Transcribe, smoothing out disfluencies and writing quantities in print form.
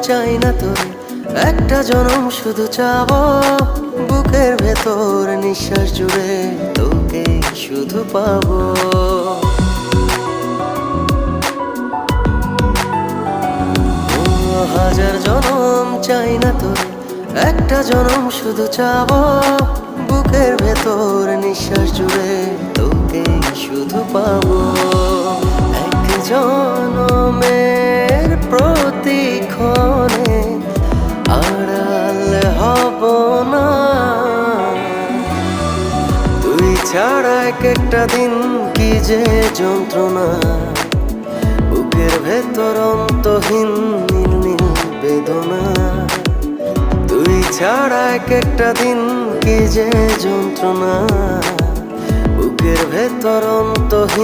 চাই না তোর, একটা জনম শুধু চাবো। বুকের ভেতর নিঃশ্বাস জুড়ে তোকে শুধু পাবো। হাজার জনম চাই না তোর, একটা জনম শুধু চাবো। বুকের ভেতর নিঃশ্বাস জুড়ে তোকে শুধু পাবো। এক জনমের প্রতিক্ষণে আড়াল হব না। তুই ছাড়া এক একটা দিন কি যে যন্ত্রণা, বুকের ভেতর অন্তহীন নীল নীল বেদনা। তুই ছাড়া এক একটা দিন কি যে যন্ত্রণা, বুকের ভেতর অন্তহীন।